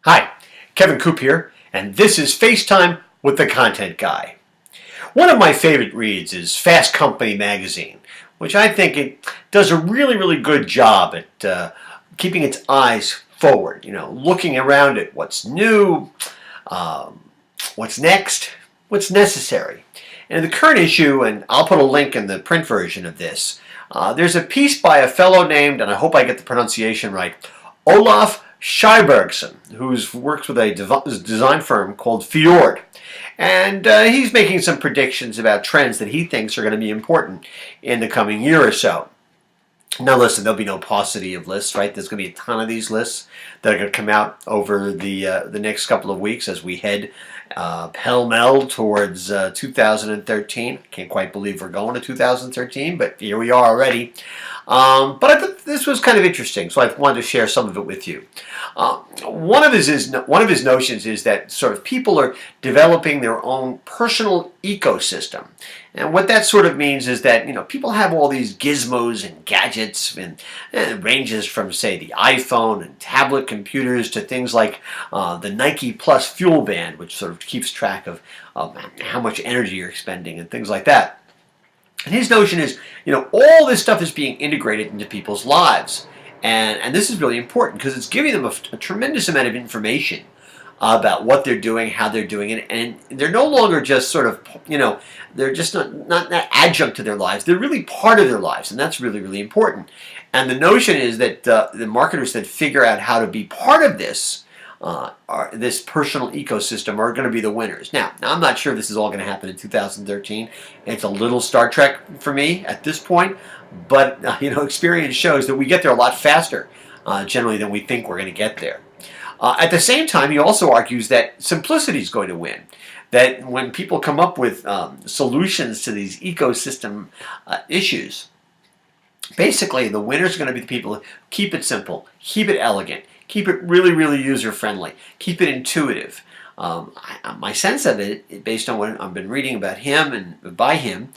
Hi, Kevin Coop here, and this is FaceTime with the Content Guy. One of my favorite reads is Fast Company magazine, which I think it does a really good job at keeping its eyes forward, looking around at what's new, what's next, what's necessary. And in the current issue, and I'll put a link in the print version of this, there's a piece by a fellow named, and I hope I get the pronunciation right, Olaf Scheibergson, who works with a design firm called Fjord. And he's making some predictions about trends that he thinks are going to be important in the coming year or so. Now listen, there'll be no paucity of lists, right? There's going to be a ton of these lists that are going to come out over the next couple of weeks as we head pell-mell towards 2013. Can't quite believe we're going to 2013, but here we are already. But I thought this was kind of interesting, so I wanted to share some of it with you. One of his notions is that sort of people are developing their own personal ecosystem. And what that sort of means is that, people have all these gizmos and gadgets, and it ranges from, say, the iPhone and tablet computers to things like the Nike Plus Fuel Band, which sort of keeps track of how much energy you're expending and things like that. And his notion is, all this stuff is being integrated into people's lives. And this is really important because it's giving them a tremendous amount of information about what they're doing, how they're doing it. And they're no longer just sort of, they're just not adjunct to their lives. They're really part of their lives. And that's really important. And the notion is that the marketers that figure out how to be part of this, this personal ecosystem are going to be the winners. Now, I'm not sure this is all going to happen in 2013. It's a little Star Trek for me at this point, but experience shows that we get there a lot faster generally than we think we're going to get there. At the same time, he also argues that simplicity is going to win. That when people come up with solutions to these ecosystem issues, basically the winners are going to be the people who keep it simple, keep it elegant, keep it really user-friendly. Keep it intuitive. My sense of it, based on what I've been reading about him and by him,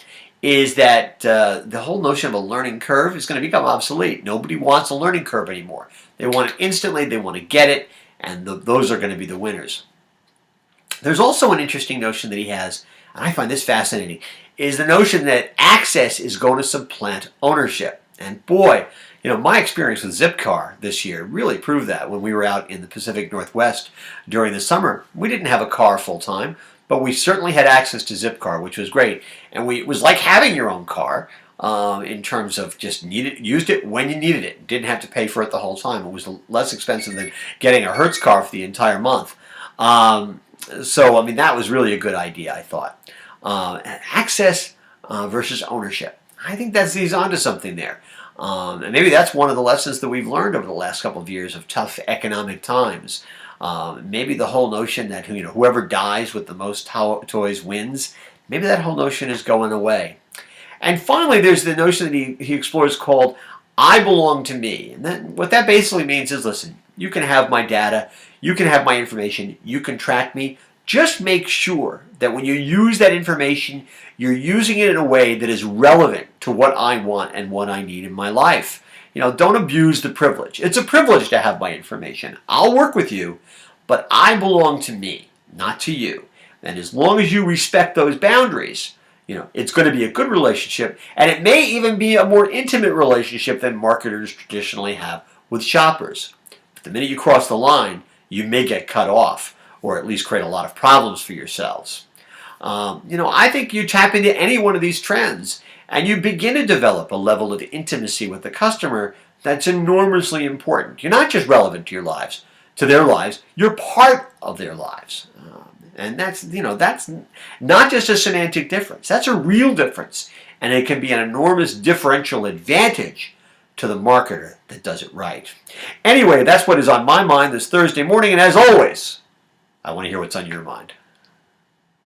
is that the whole notion of a learning curve is going to become obsolete. Nobody wants a learning curve anymore. They want it instantly. They want to get it, and those are going to be the winners. There's also an interesting notion that he has, and I find this fascinating, is the notion that access is going to supplant ownership. And boy, my experience with Zipcar this year really proved that when we were out in the Pacific Northwest during the summer. We didn't have a car full-time, but we certainly had access to Zipcar, which was great. And it was like having your own car in terms of just used it when you needed it. Didn't have to pay for it the whole time. It was less expensive than getting a Hertz car for the entire month. So, that was really a good idea, I thought. Access versus ownership. I think he's onto something there. And maybe that's one of the lessons that we've learned over the last couple of years of tough economic times. Maybe the whole notion that whoever dies with the most toys wins, maybe that whole notion is going away. And finally, there's the notion that he explores called I belong to me. And what that basically means is, listen, you can have my data, you can have my information, you can track me. Just make sure that when you use that information, you're using it in a way that is relevant to what I want and what I need in my life. Don't abuse the privilege. It's a privilege to have my information. I'll work with you, but I belong to me, not to you. And as long as you respect those boundaries, it's going to be a good relationship, and it may even be a more intimate relationship than marketers traditionally have with shoppers. But the minute you cross the line, you may get cut off, or at least create a lot of problems for yourselves. I think you tap into any one of these trends and you begin to develop a level of intimacy with the customer that's enormously important. You're not just relevant to their lives, you're part of their lives. And that's not just a semantic difference. That's a real difference. And it can be an enormous differential advantage to the marketer that does it right. Anyway, that's what is on my mind this Thursday morning. And as always, I want to hear what's on your mind.